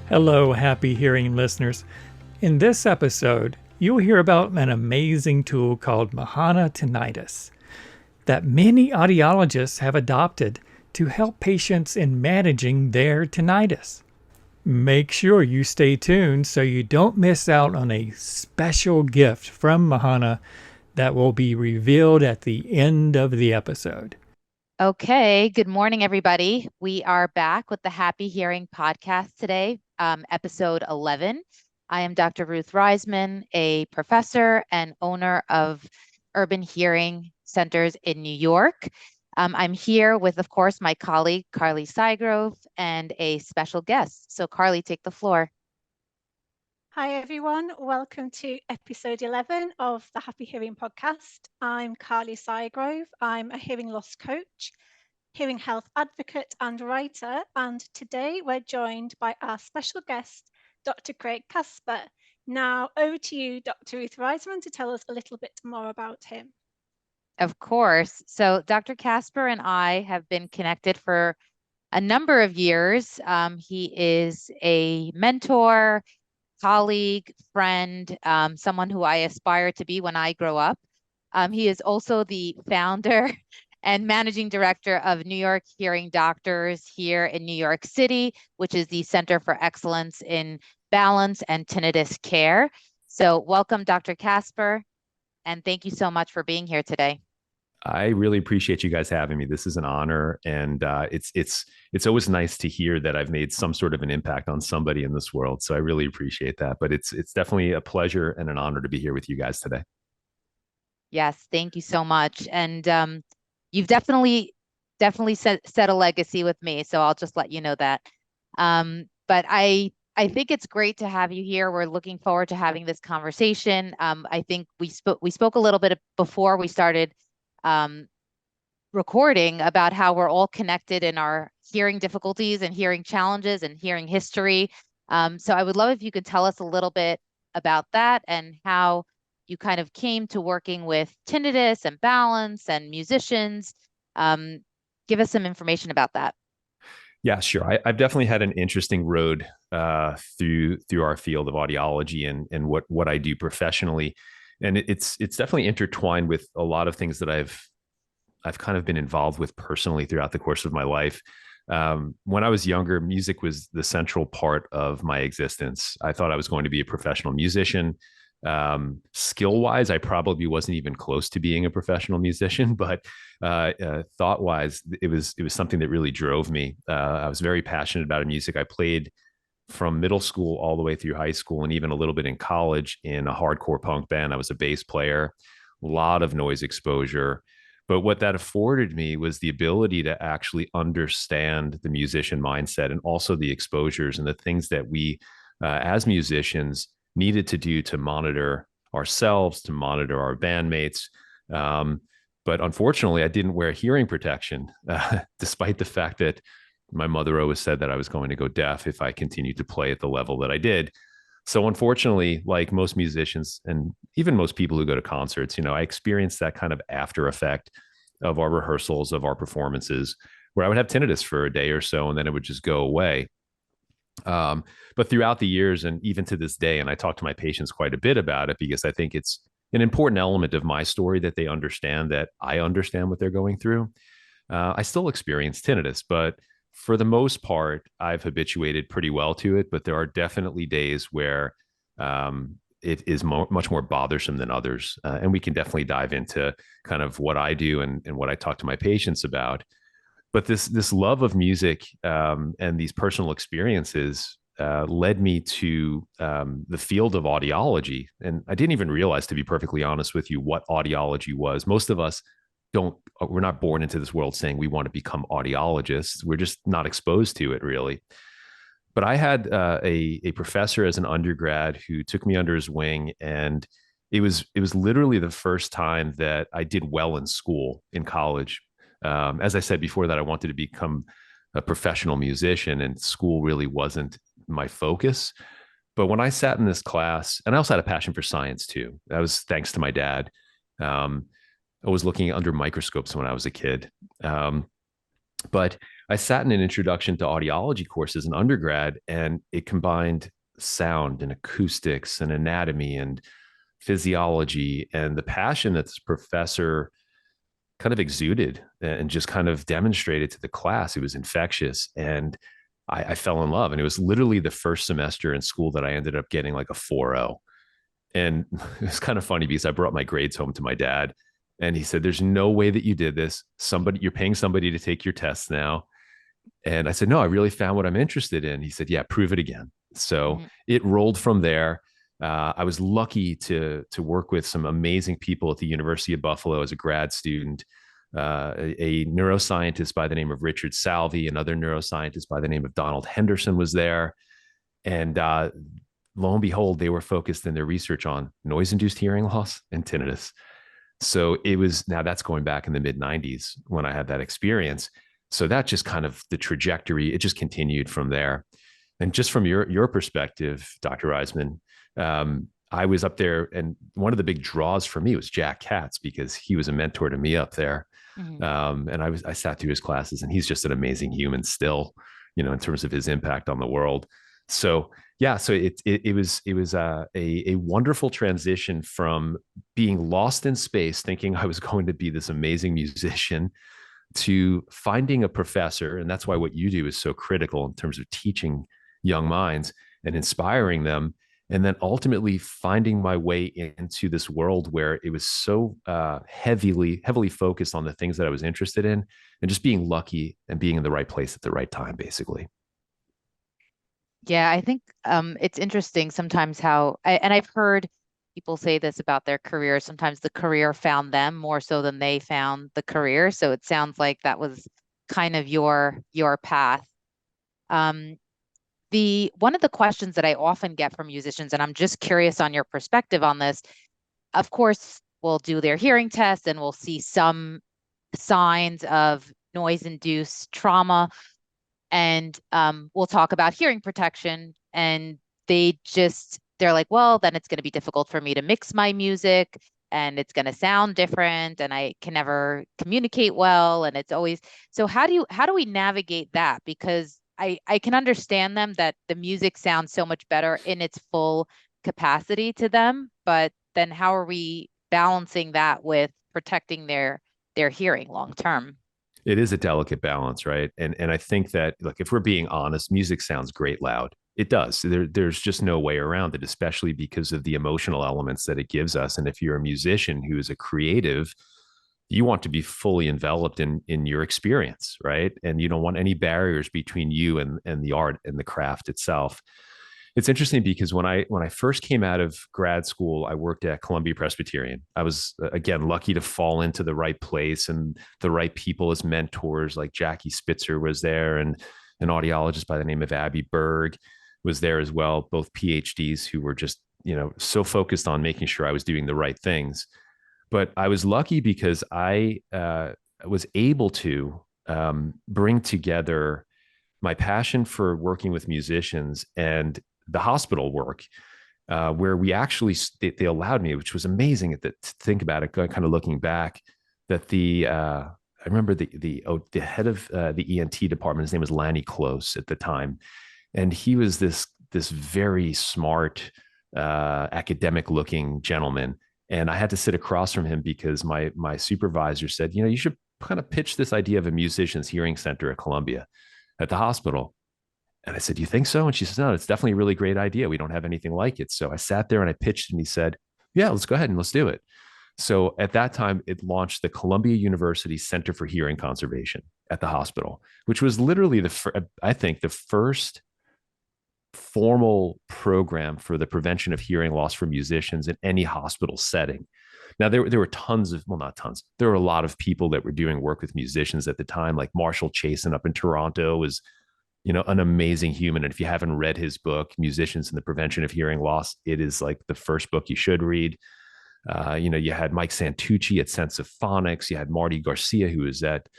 Hello, happy hearing listeners. In this episode, you'll hear about an amazing tool called Mahan Tinnitus that many audiologists have adopted to help patients in managing their tinnitus. Make sure you stay tuned so you don't miss out on a special gift from Mahan that will be revealed at the end of the episode. Okay, good morning, everybody. We are back with the Happy Hearing podcast today, episode 11. I am Dr. Ruth Reisman, a professor and owner of Urban Hearing Centers in New York. I'm here with, of course, my colleague, Carly Sygrove, and a special guest. So Carly, take the floor. Hi, everyone. Welcome to episode 11 of the Happy Hearing podcast. I'm Carly Sygrove. I'm a hearing loss coach, hearing health advocate and writer. And today we're joined by our special guest, Dr. Craig Kasper. Now over to you, Dr. Ruth Reisman, to tell us a little bit more about him. Of course. So Dr. Kasper and I have been connected for a number of years. He is a mentor, colleague, friend, someone who I aspire to be when I grow up. He is also the founder and managing director of New York Hearing Doctors here in New York City, which is the Center for Excellence in Balance and Tinnitus Care. So welcome, Dr. Kasper, and thank you so much for being here today. I really appreciate you guys having me. This is an honor, and it's always nice to hear that I've made some sort of an impact on somebody in this world. So I really appreciate that. But it's definitely a pleasure and an honor to be here with you guys today. Yes, thank you so much. And you've definitely set a legacy with me. So I'll just let you know that. But I think it's great to have you here. We're looking forward to having this conversation. I think we spoke a little bit before we started recording about how we're all connected in our hearing difficulties and hearing challenges and hearing history. So I would love if you could tell us a little bit about that and how you kind of came to working with tinnitus and balance and musicians. Give us some information about that. Yeah, sure. I've definitely had an interesting road through our field of audiology and what I do professionally. And it's definitely intertwined with a lot of things that I've kind of been involved with personally throughout the course of my life. When I was younger, music was the central part of my existence. I thought I was going to be a professional musician. Skill-wise, I probably wasn't even close to being a professional musician, but thought-wise, it was something that really drove me. I was very passionate about music. I played from middle school all the way through high school and even a little bit in college in a hardcore punk band. I was a bass player, a lot of noise exposure. But what that afforded me was the ability to actually understand the musician mindset and also the exposures and the things that we, as musicians, needed to do to monitor ourselves, to monitor our bandmates. But unfortunately, I didn't wear hearing protection, despite the fact that my mother always said that I was going to go deaf if I continued to play at the level that I did. So unfortunately, like most musicians and even most people who go to concerts, I experienced that kind of after effect of our rehearsals, of our performances, where I would have tinnitus for a day or so, and then it would just go away. But throughout the years, and even to this day, and I talk to my patients quite a bit about it because I think it's an important element of my story that they understand that I understand what they're going through. I still experience tinnitus, but for the most part, I've habituated pretty well to it, but there are definitely days where it is much more bothersome than others. And we can definitely dive into kind of what I do and what I talk to my patients about. But this love of music and these personal experiences led me to the field of audiology. And I didn't even realize, to be perfectly honest with you, what audiology was. Most of us we're not born into this world saying we want to become audiologists. We're just not exposed to it, really. But I had a professor as an undergrad who took me under his wing, and it was literally the first time that I did well in school, in college. As I said before, that I wanted to become a professional musician, and school really wasn't my focus. But when I sat in this class, and I also had a passion for science too. That was thanks to my dad. I was looking under microscopes when I was a kid. But I sat in an introduction to audiology course as an undergrad, and it combined sound and acoustics and anatomy and physiology, and the passion that this professor kind of exuded and just kind of demonstrated to the class. It was infectious. And I fell in love. And it was literally the first semester in school that I ended up getting like a 4.0. And it was kind of funny because I brought my grades home to my dad, and he said, "There's no way that you did this. You're paying somebody to take your tests now." And I said, "No, I really found what I'm interested in." He said, "Yeah, prove it again." So it rolled from there. I was lucky to work with some amazing people at the University of Buffalo as a grad student. A neuroscientist by the name of Richard Salvi, another neuroscientist by the name of Donald Henderson was there. And lo and behold, they were focused in their research on noise-induced hearing loss and tinnitus. So now that's going back in the mid 90s when I had that experience. So that just kind of the trajectory, it just continued from there. And just from your perspective, Dr. Reisman, I was up there, and one of the big draws for me was Jack Katz, because he was a mentor to me up there. And I sat through his classes, and he's just an amazing human still, in terms of his impact on the world. So yeah, so it was a wonderful transition from being lost in space, thinking I was going to be this amazing musician, to finding a professor. And that's why what you do is so critical in terms of teaching young minds and inspiring them. And then ultimately finding my way into this world where it was so heavily focused on the things that I was interested in, and just being lucky and being in the right place at the right time, basically. Yeah, I think it's interesting sometimes and I've heard people say this about their career. Sometimes the career found them more so than they found the career. So it sounds like that was kind of your path. One of the questions that I often get from musicians, and I'm just curious on your perspective on this, of course, we'll do their hearing test and we'll see some signs of noise-induced trauma, and we'll talk about hearing protection, and they're like, well, then it's going to be difficult for me to mix my music, and it's going to sound different, and I can never communicate well, and it's always so. How do we navigate that? Because I can understand them that the music sounds so much better in its full capacity to them, but then how are we balancing that with protecting their hearing long term? It is a delicate balance, right? And I think that, look, if we're being honest, music sounds great loud. It does. There's just no way around it, especially because of the emotional elements that it gives us. And if you're a musician who is a creative, you want to be fully enveloped in your experience, right? And you don't want any barriers between you and the art and the craft itself. It's interesting because when I first came out of grad school, I worked at Columbia Presbyterian. I was, again, lucky to fall into the right place and the right people as mentors. Like Jackie Spitzer was there, and an audiologist by the name of Abby Berg was there as well. Both PhDs who were just, so focused on making sure I was doing the right things. But I was lucky because I was able to bring together my passion for working with musicians and the hospital work, where we actually, they allowed me, which was amazing to think about it, kind of looking back, that I remember the head of the ENT department, his name was Lanny Close at the time. And he was this very smart, academic looking gentleman. And I had to sit across from him because my supervisor said, you should kind of pitch this idea of a musician's hearing center at Columbia, at the hospital. And I said, "You think so?" And she said, "No, it's definitely a really great idea. We don't have anything like it." So I sat there and I pitched, and he said, "Yeah, let's go ahead and let's do it." So at that time, it launched the Columbia University Center for Hearing Conservation at the hospital, which was literally I think the first formal program for the prevention of hearing loss for musicians in any hospital setting. Now, there were not tons. There were a lot of people that were doing work with musicians at the time, like Marshall Chasin up in Toronto was, an amazing human. And if you haven't read his book, Musicians and the Prevention of Hearing Loss, it is like the first book you should read. You had Mike Santucci at Sense of Phonics. You had Marty Garcia, who was at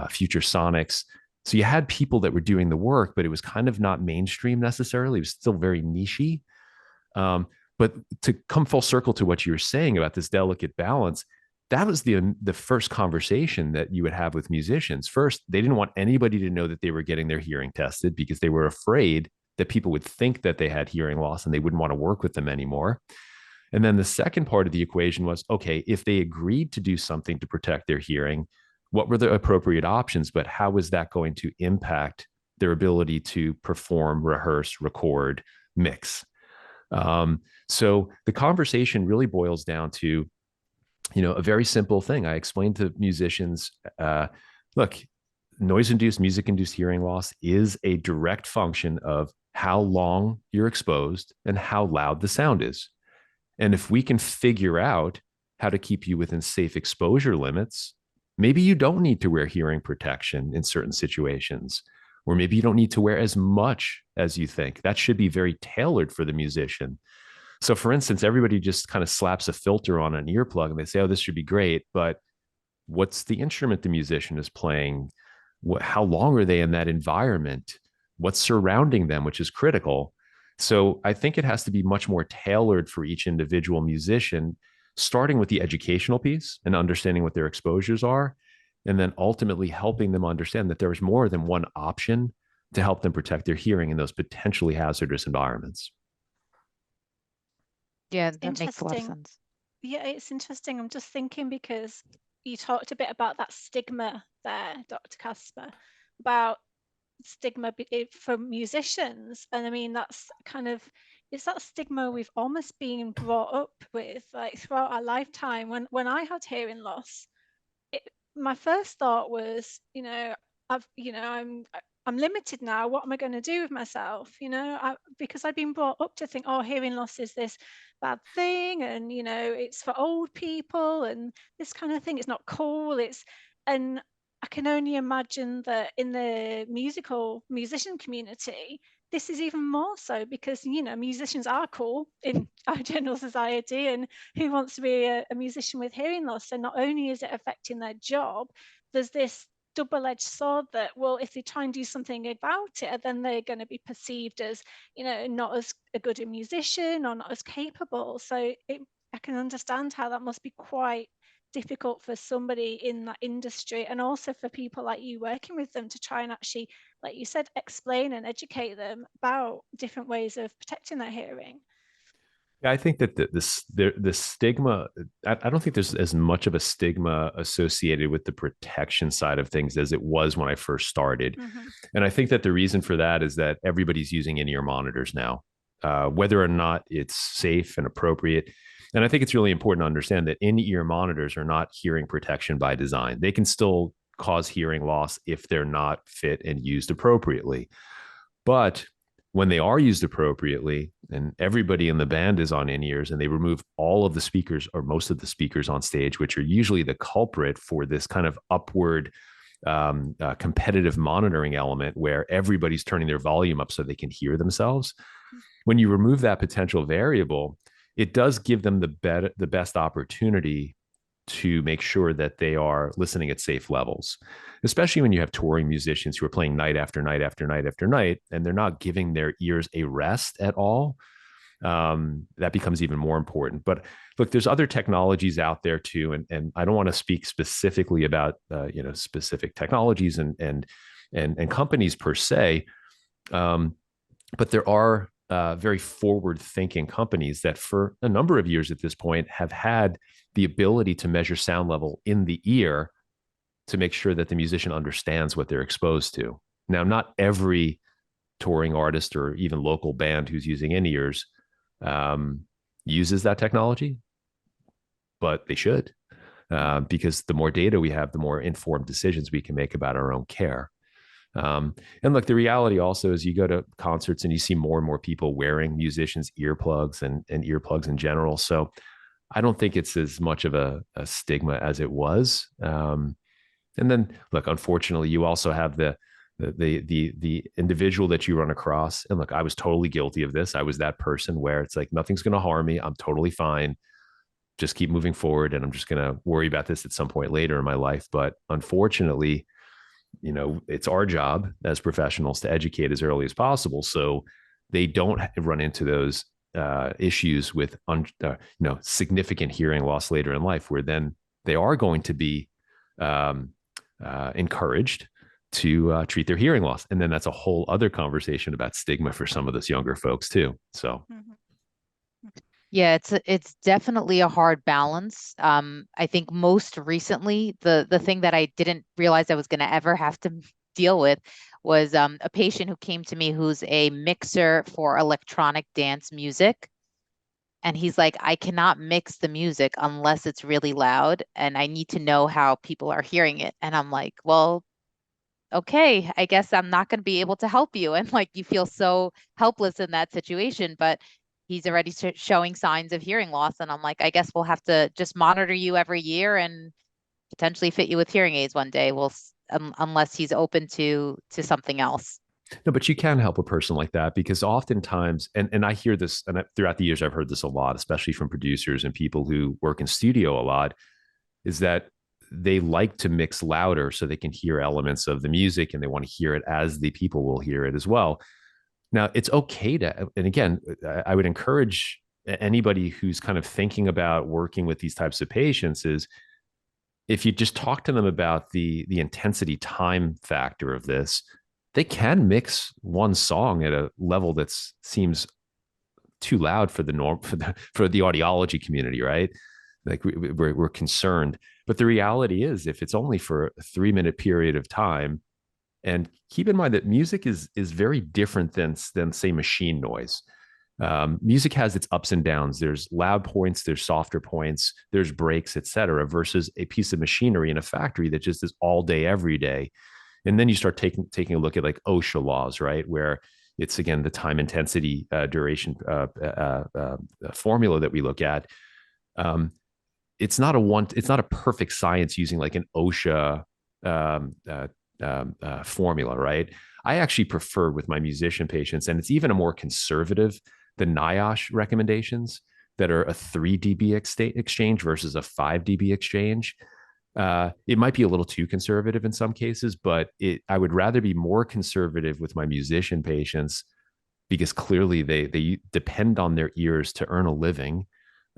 Future Sonics. So you had people that were doing the work, but it was kind of not mainstream necessarily. It was still very nichey. But to come full circle to what you were saying about this delicate balance, that was the first conversation that you would have with musicians. First, they didn't want anybody to know that they were getting their hearing tested because they were afraid that people would think that they had hearing loss and they wouldn't want to work with them anymore. And then the second part of the equation was, okay, if they agreed to do something to protect their hearing, what were the appropriate options, but how was that going to impact their ability to perform, rehearse, record, mix? So the conversation really boils down to, a very simple thing. I explained to musicians, look, noise-induced, music-induced hearing loss is a direct function of how long you're exposed and how loud the sound is. And if we can figure out how to keep you within safe exposure limits, maybe you don't need to wear hearing protection in certain situations, or maybe you don't need to wear as much as you think. That should be very tailored for the musician. So for instance, everybody just kind of slaps a filter on an earplug and they say, oh, this should be great. But what's the instrument the musician is playing? How long are they in that environment? What's surrounding them, which is critical. So I think it has to be much more tailored for each individual musician, starting with the educational piece and understanding what their exposures are, and then ultimately helping them understand that there is more than one option to help them protect their hearing in those potentially hazardous environments. Yeah, that makes a lot of sense. Yeah, it's interesting. I'm just thinking because you talked a bit about that stigma there, Dr. Kasper, about stigma for musicians. And I mean, that's kind of, it's that stigma we've almost been brought up with, like throughout our lifetime. When I had hearing loss, my first thought was, I'm limited now. What am I going to do with myself? Because I've been brought up to think, oh, hearing loss is this bad thing, and it's for old people, and this kind of thing. It's not cool. And I can only imagine that in the musician community, this is even more so because musicians are cool in our general society, and who wants to be a musician with hearing loss? And not only is it affecting their job, there's this double-edged sword that, well, if they try and do something about it, then they're going to be perceived as not as a good a musician or not as capable. So I can understand how that must be quite difficult for somebody in that industry, and also for people like you working with them to try and actually, like you said, explain and educate them about different ways of protecting their hearing. Yeah, I think that the stigma, I don't think there's as much of a stigma associated with the protection side of things as it was when I first started. Mm-hmm. And I think that the reason for that is that everybody's using in-ear monitors now, whether or not it's safe and appropriate. And I think it's really important to understand that in-ear monitors are not hearing protection by design. They can still cause hearing loss if they're not fit and used appropriately. But when they are used appropriately, and everybody in the band is on in-ears, and they remove all of the speakers or most of the speakers on stage, which are usually the culprit for this kind of upward competitive monitoring element where everybody's turning their volume up so they can hear themselves. When you remove that potential variable, it does give them the best opportunity to make sure that they are listening at safe levels, especially when you have touring musicians who are playing night after night after night after night, and they're not giving their ears a rest at all. That becomes even more important. But look, there's other technologies out there too, and I don't want to speak specifically about specific technologies and companies per se, but there are very forward-thinking companies that for a number of years at this point have had the ability to measure sound level in the ear to make sure that the musician understands what they're exposed to. Now, not every touring artist or even local band who's using in-ears uses that technology, but they should, because the more data we have, the more informed decisions we can make about our own care. And look, the reality also is you go to concerts and you see more and more people wearing musicians' earplugs and earplugs in general. So I don't think it's as much of a stigma as it was. And then look, unfortunately, you also have the individual that you run across. And look, I was totally guilty of this. I was that person where it's like, nothing's going to harm me. I'm totally fine. Just keep moving forward. And I'm just going to worry about this at some point later in my life. But unfortunately, it's our job as professionals to educate as early as possible so they don't run into those issues with significant hearing loss later in life, where then they are going to be encouraged to treat their hearing loss. And then that's a whole other conversation about stigma for some of those younger folks too. So Yeah, it's definitely a hard balance. I think most recently, the thing that I didn't realize I was going to ever have to deal with was a patient who came to me who's a mixer for electronic dance music. And he's like, I cannot mix the music unless it's really loud, and I need to know how people are hearing it. And I'm like, well, okay, I guess I'm not going to be able to help you. And like, you feel so helpless in that situation, but he's already showing signs of hearing loss. And I'm like, I guess we'll have to just monitor you every year and potentially fit you with hearing aids one day. Unless he's open to something else. no, but you can help a person like that because oftentimes, and I hear this, and throughout the years, I've heard this a lot, especially from producers and people who work in studio a lot, is that they like to mix louder so they can hear elements of the music and they want to hear it as the people will hear it as well. Now, it's okay to, and again, I would encourage anybody who's kind of thinking about working with these types of patients is if you just talk to them about the intensity time factor of this, they can mix one song at a level that seems too loud for the norm for the audiology community, right? Like we're concerned, but the reality is, if it's only for a 3-minute period of time, and keep in mind that music is very different than say machine noise. Music has its ups and downs. There's loud points, there's softer points, there's breaks, etc. Versus a piece of machinery in a factory that just is all day, every day. And then you start taking a look at like OSHA laws, right? Where it's again the time intensity duration formula that we look at. It's not a perfect science using like an OSHA formula, right? I actually prefer with my musician patients, and it's even a more conservative, the NIOSH recommendations that are a 3 dB exchange versus a 5 dB exchange. It might be a little too conservative in some cases, but I would rather be more conservative with my musician patients because clearly they depend on their ears to earn a living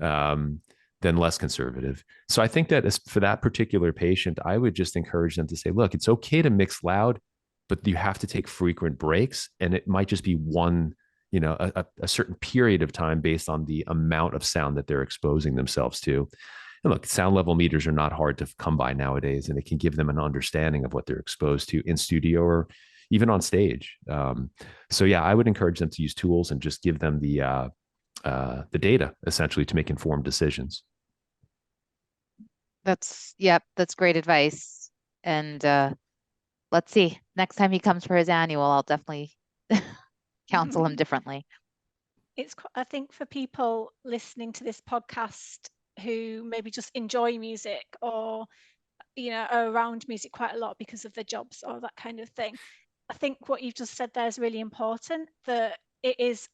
than less conservative. So I think that for that particular patient, I would just encourage them to say, look, it's okay to mix loud, but you have to take frequent breaks. And it might just be one, a certain period of time based on the amount of sound that they're exposing themselves to. And look, sound level meters are not hard to come by nowadays, and it can give them an understanding of what they're exposed to in studio or even on stage. So yeah, I would encourage them to use tools and just give them the data essentially to make informed decisions. That's great advice. And let's see, next time he comes for his annual, I'll definitely counsel him differently. I think for people listening to this podcast who maybe just enjoy music or are around music quite a lot because of their jobs or that kind of thing, I think what you've just said there is really important, that it is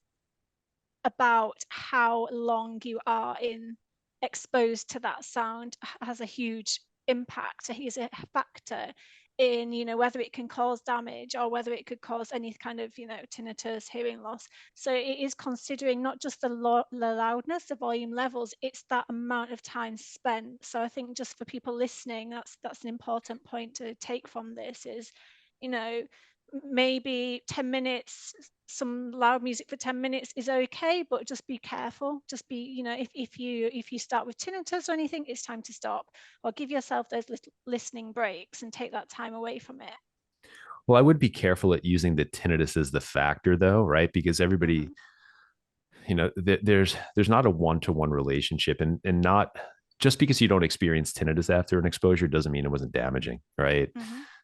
about how long you are exposed to that sound has a huge impact. It is a factor in whether it can cause damage or whether it could cause any kind of tinnitus, hearing loss. So it is considering not just the loudness, the volume levels, it's that amount of time spent. So I think just for people listening, that's an important point to take from this is maybe 10 minutes, some loud music for 10 minutes is okay, but just be careful. Just be, if you start with tinnitus or anything, it's time to stop, or give yourself those little listening breaks and take that time away from it. Well, I would be careful at using the tinnitus as the factor though, right? Because everybody, there's not a one-to-one relationship, and not just because you don't experience tinnitus after an exposure doesn't mean it wasn't damaging, right?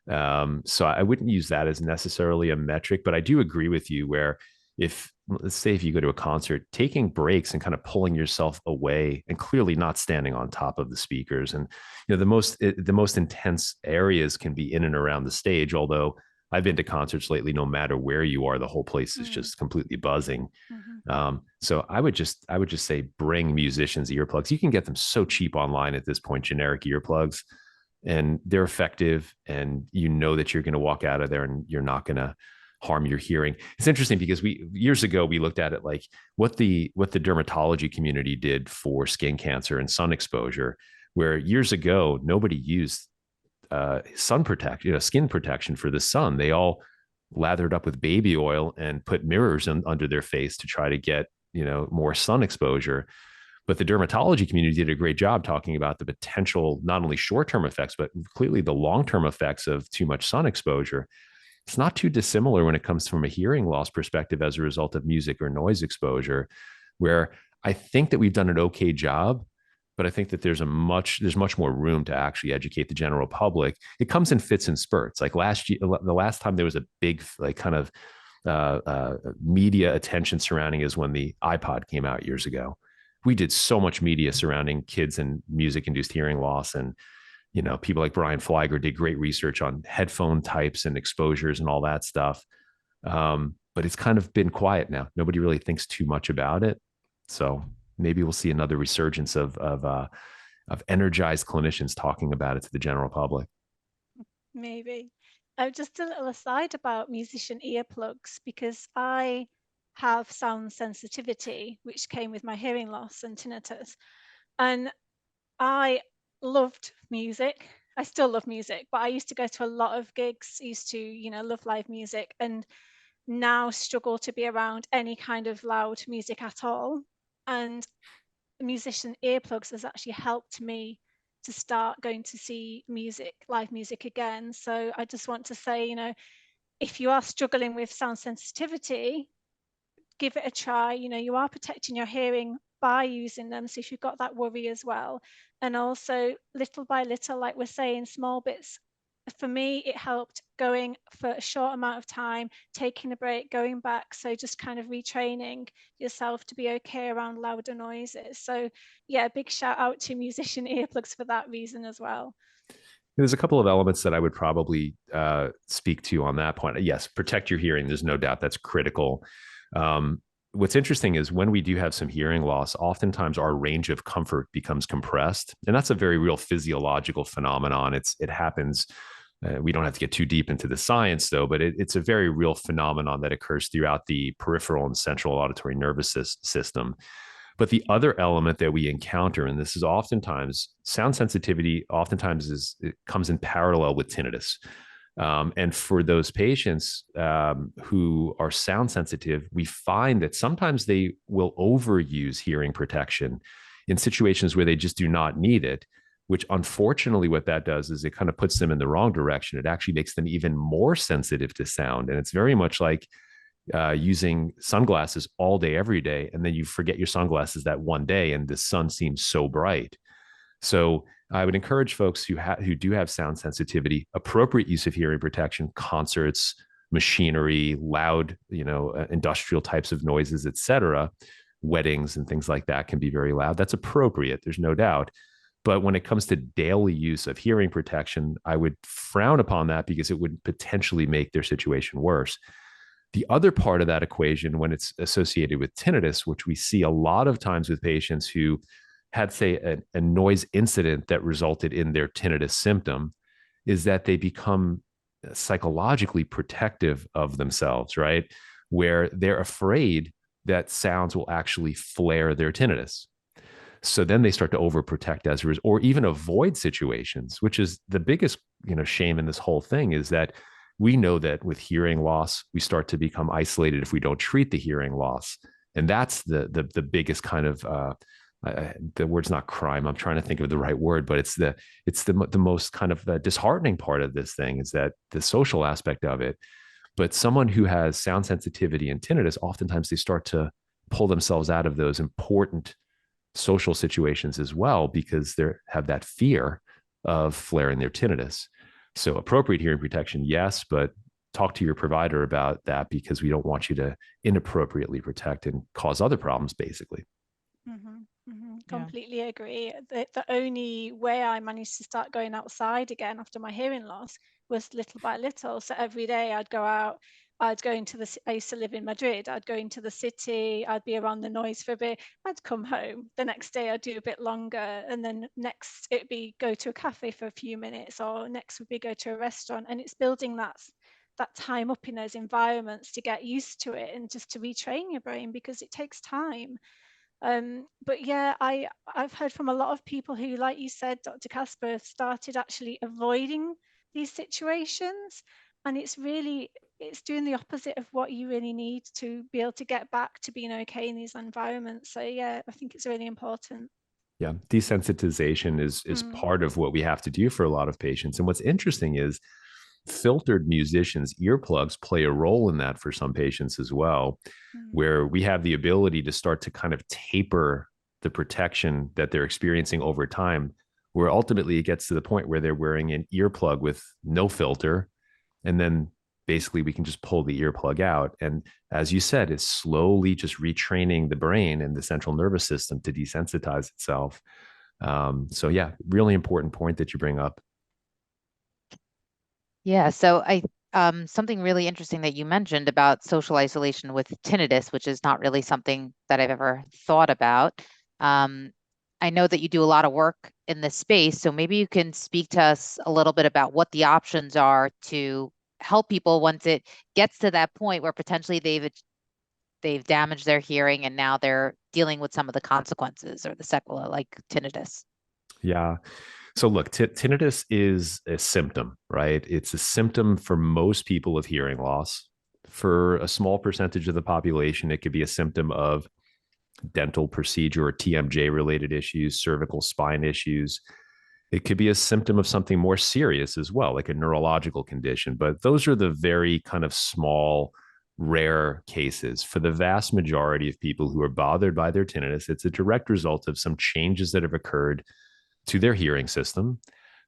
So I wouldn't use that as necessarily a metric, but I do agree with you where let's say if you go to a concert, taking breaks and kind of pulling yourself away and clearly not standing on top of the speakers. And, the most intense areas can be in and around the stage. Although I've been to concerts lately, no matter where you are, the whole place is just completely buzzing. So I would just say, bring musicians earplugs. You can get them so cheap online at this point, generic earplugs, and they're effective, and that you're going to walk out of there and you're not going to harm your hearing. It's interesting because years ago we looked at it like what the dermatology community did for skin cancer and sun exposure, where years ago, nobody used sun protection, skin protection for the sun. They all lathered up with baby oil and put mirrors under their face to try to get, more sun exposure. But the dermatology community did a great job talking about the potential, not only short-term effects, but clearly the long-term effects of too much sun exposure. It's not too dissimilar when it comes from a hearing loss perspective as a result of music or noise exposure, where I think that we've done an okay job, but I think that there's much more room to actually educate the general public. It comes in fits and spurts. Like last year, the last time there was a big kind of media attention surrounding is when the iPod came out years ago. We did so much media surrounding kids and music-induced hearing loss, and people like Brian Fliger did great research on headphone types and exposures and all that stuff. But it's kind of been quiet now. Nobody really thinks too much about it. So maybe we'll see another resurgence of energized clinicians talking about it to the general public. Maybe. Just a little aside about musician earplugs, because I have sound sensitivity, which came with my hearing loss and tinnitus. And I loved music. I still love music, but I used to go to a lot of gigs, used to, love live music, and now struggle to be around any kind of loud music at all. And musician earplugs has actually helped me to start going to see live music again. So I just want to say, if you are struggling with sound sensitivity, give it a try. You are protecting your hearing by using them. So if you've got that worry as well, and also little by little, like we're saying, small bits. For me, it helped going for a short amount of time, taking a break, going back. So just kind of retraining yourself to be okay around louder noises. So yeah, big shout out to musician earplugs for that reason as well. There's a couple of elements that I would probably speak to on that point. Yes, protect your hearing. There's no doubt that's critical. What's interesting is when we do have some hearing loss, oftentimes our range of comfort becomes compressed. And that's a very real physiological phenomenon. It happens. We don't have to get too deep into the science, though, but it's a very real phenomenon that occurs throughout the peripheral and central auditory nervous system. But the other element that we encounter, and this is oftentimes sound sensitivity, it comes in parallel with tinnitus. And for those patients who are sound sensitive, we find that sometimes they will overuse hearing protection in situations where they just do not need it, which unfortunately what that does is it kind of puts them in the wrong direction. It actually makes them even more sensitive to sound. And it's very much like using sunglasses all day, every day, and then you forget your sunglasses that one day and the sun seems so bright. So I would encourage folks who do have sound sensitivity, appropriate use of hearing protection, concerts, machinery, loud, industrial types of noises, etc. Weddings and things like that can be very loud. That's appropriate. There's no doubt. But when it comes to daily use of hearing protection, I would frown upon that because it would potentially make their situation worse. The other part of that equation, when it's associated with tinnitus, which we see a lot of times with patients who had, say, a noise incident that resulted in their tinnitus symptom, is that they become psychologically protective of themselves, right? Where they're afraid that sounds will actually flare their tinnitus. So then they start to overprotect as a result, or even avoid situations, which is the biggest, shame in this whole thing, is that we know that with hearing loss, we start to become isolated if we don't treat the hearing loss. And that's the biggest kind of, the word's not crime. I'm trying to think of the right word, but it's the most kind of disheartening part of this thing, is that the social aspect of it. But someone who has sound sensitivity and tinnitus, oftentimes they start to pull themselves out of those important social situations as well, because they have that fear of flaring their tinnitus. So appropriate hearing protection, yes, but talk to your provider about that, because we don't want you to inappropriately protect and cause other problems, basically. Mm-hmm, mm-hmm. Completely agree. The only way I managed to start going outside again after my hearing loss was little by little. So every day I'd go out, I'd go into I used to live in Madrid, I'd go into the city, I'd be around the noise for a bit, I'd come home. The next day I'd do a bit longer, and then next it'd be go to a cafe for a few minutes, or next would be go to a restaurant. And it's building that time up in those environments to get used to it and just to retrain your brain, because it takes time. But yeah, I've heard from a lot of people who, like you said, Dr. Kasper, started actually avoiding these situations, and it's doing the opposite of what you really need to be able to get back to being okay in these environments. So yeah, I think it's really important. Yeah, desensitization is part of what we have to do for a lot of patients. And what's interesting is filtered musicians, earplugs play a role in that for some patients as well, where we have the ability to start to kind of taper the protection that they're experiencing over time, where ultimately it gets to the point where they're wearing an earplug with no filter. And then basically we can just pull the earplug out. And as you said, it's slowly just retraining the brain and the central nervous system to desensitize itself. So yeah, really important point that you bring up. Yeah, so something really interesting that you mentioned about social isolation with tinnitus, which is not really something that I've ever thought about. I know that you do a lot of work in this space, so maybe you can speak to us a little bit about what the options are to help people once it gets to that point where potentially they've damaged their hearing and now they're dealing with some of the consequences or the sequela like tinnitus. Yeah. So look, tinnitus is a symptom, right? It's a symptom for most people of hearing loss. For a small percentage of the population, it could be a symptom of dental procedure or TMJ related issues, cervical spine issues. It could be a symptom of something more serious as well, like a neurological condition. But those are the very kind of small, rare cases. For the vast majority of people who are bothered by their tinnitus, it's a direct result of some changes that have occurred to their hearing system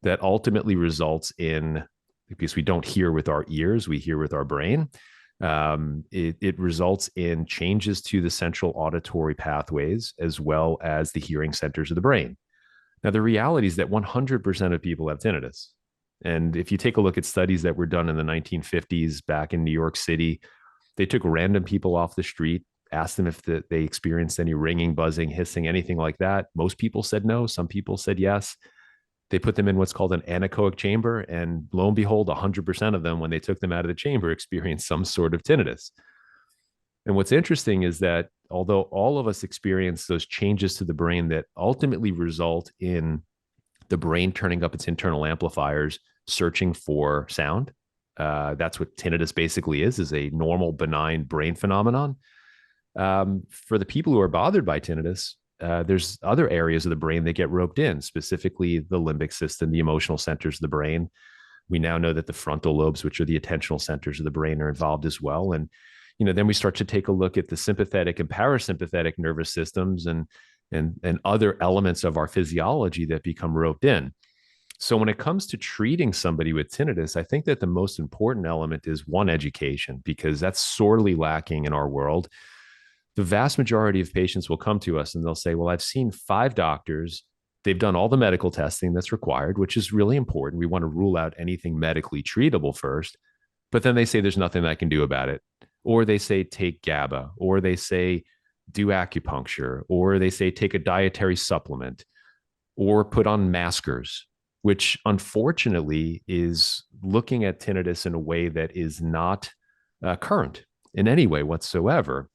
that ultimately results in, because we don't hear with our ears, we hear with our brain. It results in changes to the central auditory pathways as well as the hearing centers of the brain. Now, the reality is that 100% of people have tinnitus. And if you take a look at studies that were done in the 1950s back in New York City, they took random people off the street, asked them if they experienced any ringing, buzzing, hissing, anything like that. Most people said no. Some people said yes. They put them in what's called an anechoic chamber. And lo and behold, 100% of them, when they took them out of the chamber, experienced some sort of tinnitus. And what's interesting is that although all of us experience those changes to the brain that ultimately result in the brain turning up its internal amplifiers, searching for sound, that's what tinnitus basically is a normal, benign brain phenomenon. For the people who are bothered by tinnitus, there's other areas of the brain that get roped in, specifically the limbic system, the emotional centers of the brain. We now know that the frontal lobes, which are the attentional centers of the brain, are involved as well. And then we start to take a look at the sympathetic and parasympathetic nervous systems and other elements of our physiology that become roped in. So when it comes to treating somebody with tinnitus, I think that the most important element is one, education, because that's sorely lacking in our world. The vast majority of patients will come to us and they'll say, well, I've seen 5 doctors. They've done all the medical testing that's required, which is really important. We want to rule out anything medically treatable first. But then they say there's nothing I can do about it. Or they say take GABA, or they say do acupuncture, or they say take a dietary supplement, or put on maskers, which unfortunately is looking at tinnitus in a way that is not current in any way whatsoever.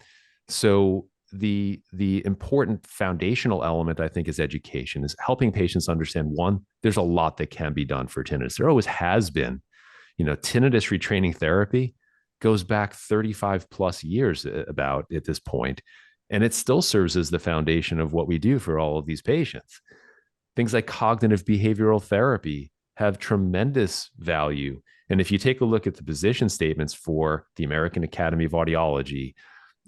So the important foundational element, I think, is education, is helping patients understand, one, there's a lot that can be done for tinnitus. There always has been. Tinnitus retraining therapy goes back 35 plus years about at this point, and it still serves as the foundation of what we do for all of these patients. Things like cognitive behavioral therapy have tremendous value. And if you take a look at the position statements for the American Academy of Audiology,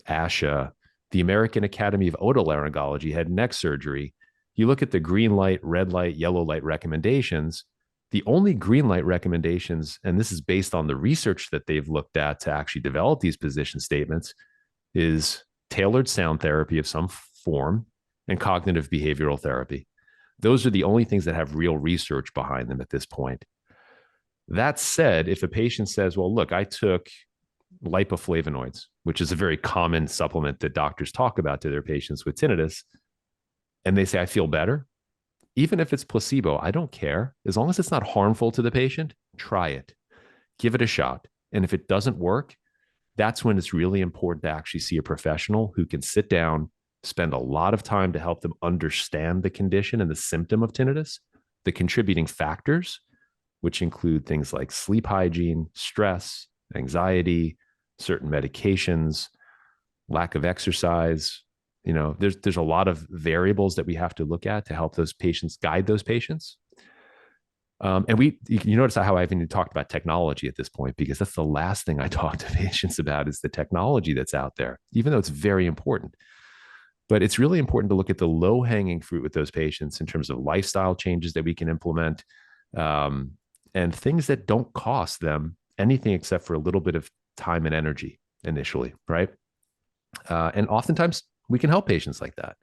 ASHA, the American Academy of Otolaryngology, head and neck surgery, you look at the green light, red light, yellow light recommendations. The only green light recommendations, and this is based on the research that they've looked at to actually develop these position statements, is tailored sound therapy of some form and cognitive behavioral therapy. Those are the only things that have real research behind them at this point. That said, if a patient says, well, look, I took lipoflavonoids, which is a very common supplement that doctors talk about to their patients with tinnitus, and they say, I feel better. Even if it's placebo, I don't care. As long as it's not harmful to the patient, try it. Give it a shot. And if it doesn't work, that's when it's really important to actually see a professional who can sit down, spend a lot of time to help them understand the condition and the symptom of tinnitus, the contributing factors, which include things like sleep hygiene, stress, anxiety, certain medications, lack of exercise. There's a lot of variables that we have to look at to help those patients, guide those patients. And you notice how I haven't even talked about technology at this point, because that's the last thing I talk to patients about is the technology that's out there, even though it's very important. But it's really important to look at the low hanging fruit with those patients in terms of lifestyle changes that we can implement, and things that don't cost them anything except for a little bit of time and energy initially, right? And oftentimes we can help patients like that.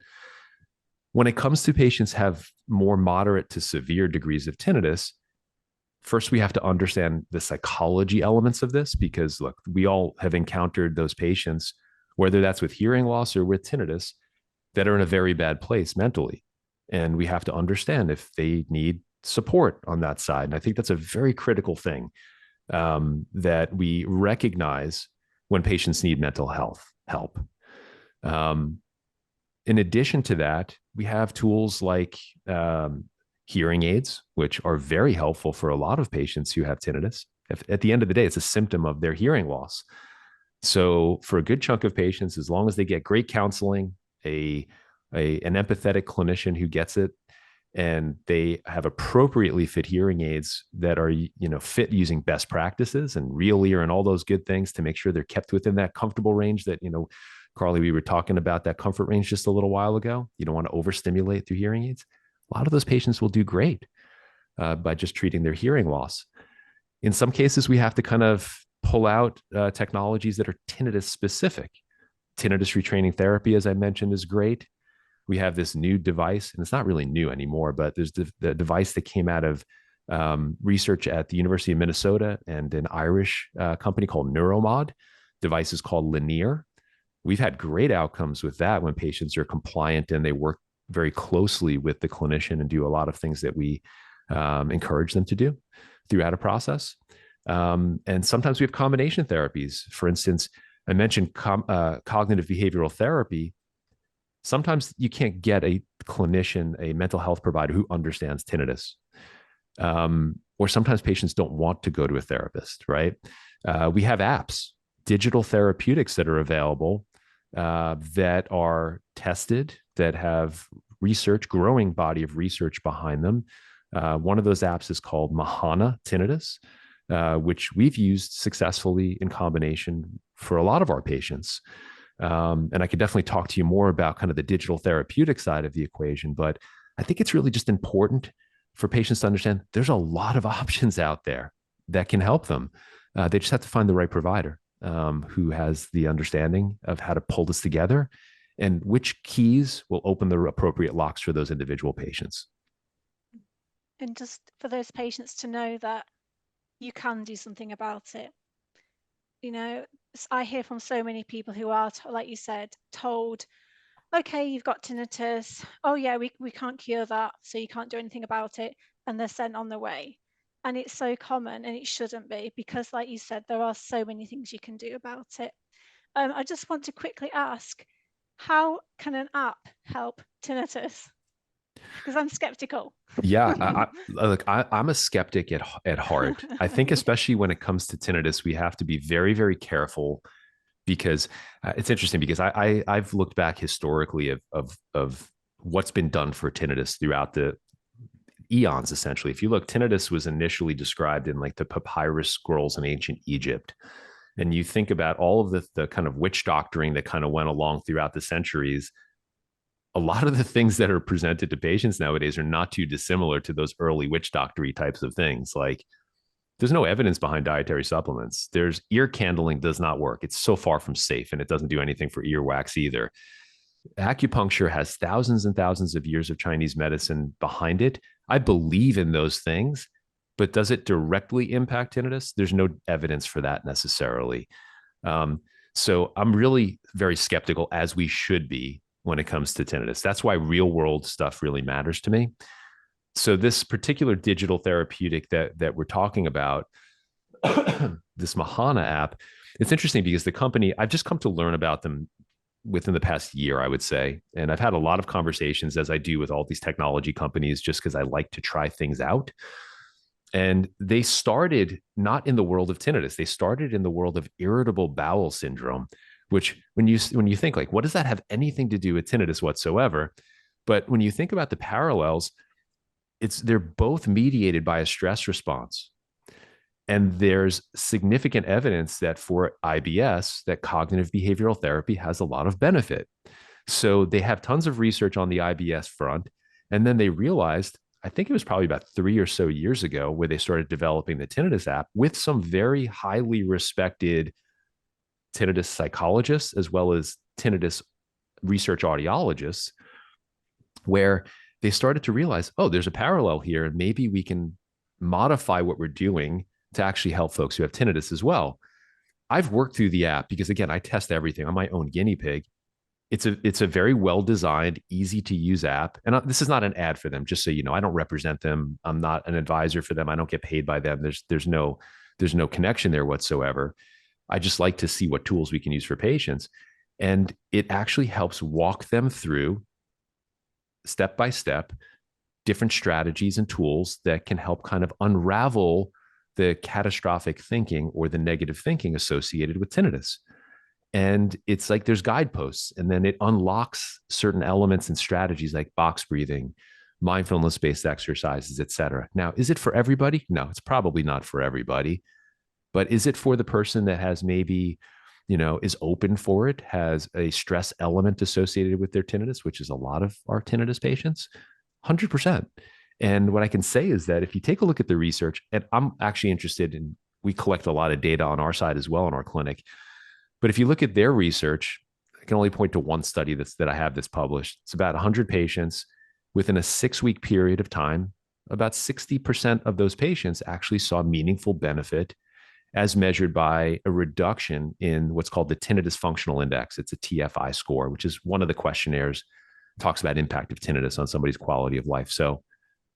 When it comes to patients have more moderate to severe degrees of tinnitus, first we have to understand the psychology elements of this, because look, we all have encountered those patients, whether that's with hearing loss or with tinnitus, that are in a very bad place mentally. And we have to understand if they need support on that side. And I think that's a very critical thing, that we recognize when patients need mental health help. In addition to that, we have tools like hearing aids, which are very helpful for a lot of patients who have tinnitus. At the end of the day, it's a symptom of their hearing loss. So for a good chunk of patients, as long as they get great counseling, an empathetic clinician who gets it, and they have appropriately fit hearing aids that are, fit using best practices and real ear and all those good things to make sure they're kept within that comfortable range that, Carly, we were talking about that comfort range just a little while ago. You don't want to overstimulate through hearing aids. A lot of those patients will do great by just treating their hearing loss. In some cases, we have to kind of pull out technologies that are tinnitus specific. Tinnitus retraining therapy, as I mentioned, is great. We have this new device, and it's not really new anymore, but there's the device that came out of research at the University of Minnesota and an Irish company called Neuromod. Device is called Linear. We've had great outcomes with that when patients are compliant and they work very closely with the clinician and do a lot of things that we encourage them to do throughout a process. And sometimes we have combination therapies. For instance, I mentioned cognitive behavioral therapy. Sometimes you can't get a clinician, a mental health provider who understands tinnitus. Or sometimes patients don't want to go to a therapist, right? We have apps, digital therapeutics that are available that are tested, that have growing body of research behind them. One of those apps is called Mahan Tinnitus, which we've used successfully in combination for a lot of our patients. And I could definitely talk to you more about kind of the digital therapeutic side of the equation, but I think it's really just important for patients to understand there's a lot of options out there that can help them. They just have to find the right provider who has the understanding of how to pull this together and which keys will open the appropriate locks for those individual patients. And just for those patients to know that you can do something about it. I hear from so many people who are, like you said, told, okay, you've got tinnitus. Oh yeah, we can't cure that, so you can't do anything about it. And they're sent on their way. And it's so common, and it shouldn't be, because like you said, there are so many things you can do about it. I just want to quickly ask, how can an app help tinnitus? Because I'm skeptical. Yeah, I'm a skeptic at heart. I think especially when it comes to tinnitus, we have to be very, very careful, because it's interesting, because I've looked back historically of what's been done for tinnitus throughout the eons. Essentially, if you look, tinnitus was initially described in like the papyrus scrolls in ancient Egypt, and you think about all of the kind of witch doctoring that kind of went along throughout the centuries. A lot of the things that are presented to patients nowadays are not too dissimilar to those early witch doctory types of things. Like, there's no evidence behind dietary supplements. There's ear candling does not work. It's so far from safe, and it doesn't do anything for earwax either. Acupuncture has thousands and thousands of years of Chinese medicine behind it. I believe in those things, but does it directly impact tinnitus? There's no evidence for that necessarily. So I'm really very skeptical, as we should be, when it comes to tinnitus. That's why real world stuff really matters to me. So this particular digital therapeutic that we're talking about, this Mahana app, it's interesting because the company, I've just come to learn about them within the past year, I would say. And I've had a lot of conversations, as I do with all these technology companies, just because I like to try things out. And they started not in the world of tinnitus. They started in the world of irritable bowel syndrome, which when you think like, what does that have anything to do with tinnitus whatsoever? But when you think about the parallels, they're both mediated by a stress response. And there's significant evidence that for IBS, that cognitive behavioral therapy has a lot of benefit. So they have tons of research on the IBS front. And then they realized, I think it was probably about 3 or so years ago, where they started developing the tinnitus app with some very highly respected tinnitus psychologists, as well as tinnitus research audiologists, where they started to realize, oh, there's a parallel here, and maybe we can modify what we're doing to actually help folks who have tinnitus as well. I've worked through the app because, again, I test everything. I'm my own guinea pig. It's a very well-designed, easy to use app. And this is not an ad for them, just so you know. I don't represent them. I'm not an advisor for them. I don't get paid by them. There's no connection there whatsoever. I just like to see what tools we can use for patients. And it actually helps walk them through step by step different strategies and tools that can help kind of unravel the catastrophic thinking or the negative thinking associated with tinnitus. And it's like there's guideposts, and then it unlocks certain elements and strategies like box breathing, mindfulness-based exercises, et cetera. Now, is it for everybody? No, it's probably not for everybody. But is it for the person that has maybe, is open for it, has a stress element associated with their tinnitus, which is a lot of our tinnitus patients? 100%. And what I can say is that if you take a look at the research, and I'm actually interested in, we collect a lot of data on our side as well in our clinic. But if you look at their research, I can only point to one study that I have that's published. It's about 100 patients within a 6-week period of time. About 60% of those patients actually saw meaningful benefit as measured by a reduction in what's called the Tinnitus Functional Index. It's a TFI score, which is one of the questionnaires, talks about impact of tinnitus on somebody's quality of life. So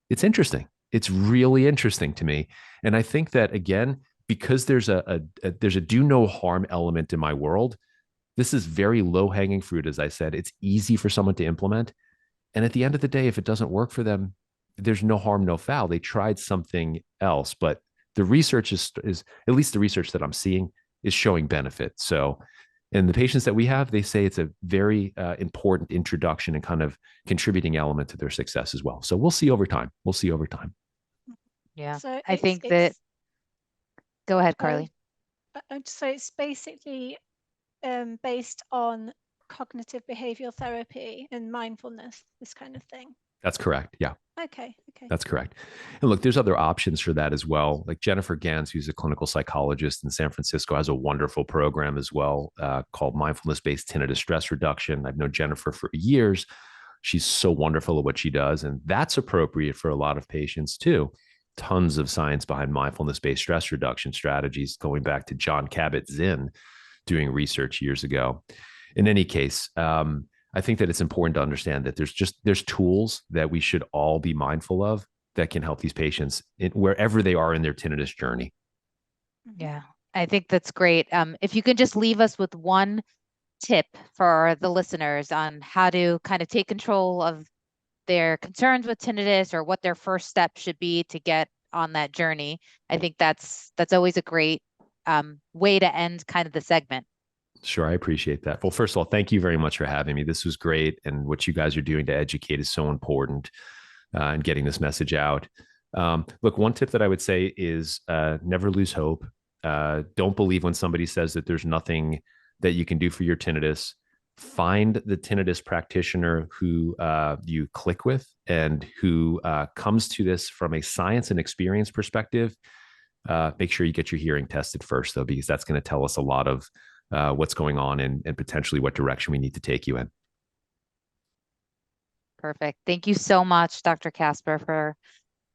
it's interesting. It's really interesting to me. And I think that, again, because there's a do no harm element in my world, this is very low hanging fruit. As I said, it's easy for someone to implement. And at the end of the day, if it doesn't work for them, there's no harm, no foul. They tried something else, but the research is at least the research that I'm seeing is showing benefit. So, and the patients that we have, they say it's a very important introduction and kind of contributing element to their success as well. So we'll see over time. Yeah. So I think that, go ahead, Carly. So it's basically based on cognitive behavioral therapy and mindfulness, this kind of thing. That's correct. Yeah. Okay. That's correct. And look, there's other options for that as well. Like Jennifer Gans, who's a clinical psychologist in San Francisco, has a wonderful program as well called Mindfulness-Based Tinnitus Stress Reduction. I've known Jennifer for years. She's so wonderful at what she does. And that's appropriate for a lot of patients too. Tons of science behind mindfulness-based stress reduction strategies, going back to John Kabat-Zinn doing research years ago. In any case, I think that it's important to understand that there's tools that we should all be mindful of that can help these patients wherever they are in their tinnitus journey. Yeah, I think that's great. If you could just leave us with one tip for the listeners on how to kind of take control of their concerns with tinnitus, or what their first step should be to get on that journey, I think that's always a great way to end kind of the segment. Sure. I appreciate that. Well, first of all, thank you very much for having me. This was great. And what you guys are doing to educate is so important in getting this message out. Look, one tip that I would say is never lose hope. Don't believe when somebody says that there's nothing that you can do for your tinnitus. Find the tinnitus practitioner who you click with and who comes to this from a science and experience perspective. Make sure you get your hearing tested first, though, because that's going to tell us a lot of what's going on and potentially what direction we need to take you in. Perfect. Thank you so much, Dr. Kasper, for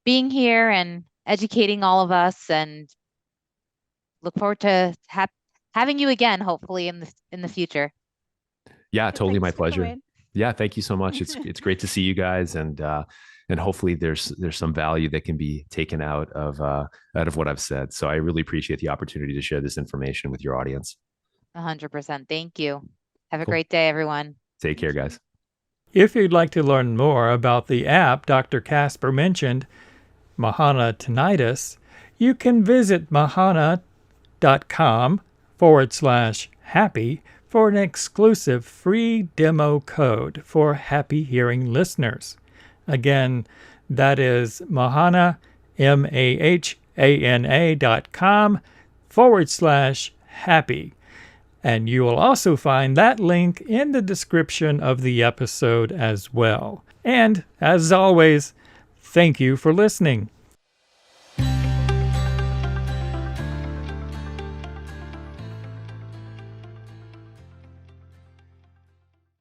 being here and educating all of us, and look forward to having you again, hopefully in the future. Yeah, totally. Thanks My for pleasure. coming. Yeah, thank you so much. It's great to see you guys, and hopefully there's some value that can be taken out of what I've said. So I really appreciate the opportunity to share this information with your audience. 100%. Thank you. Have a Cool. great day, everyone. Take care, guys. If you'd like to learn more about the app Dr. Kasper mentioned, Mahan Tinnitus, you can visit mahana.com/happy for an exclusive free demo code for happy hearing listeners. Again, that is Mahana, mahana.com/happy. And you will also find that link in the description of the episode as well. And as always, thank you for listening.